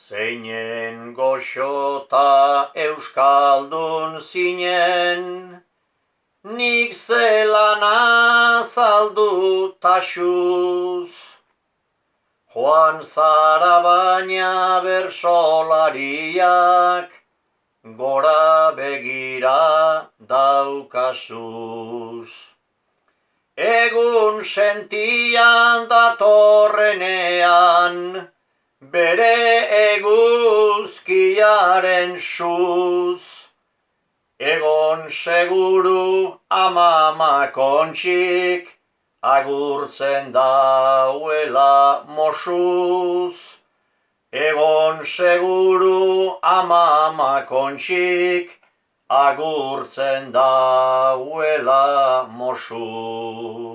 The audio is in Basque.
Zeinen goxota euskaldun zinen, nik zelan azaldu taxuz. Joan zara baina bersolariak, gora begira daukazuz. Egun sentian datorrenean, bere eguzkiaren suz. Egon seguru amama kontxik, agurtzen dauela mosuz. Egon seguru amama kontxik, agurtzen dauela mosuz.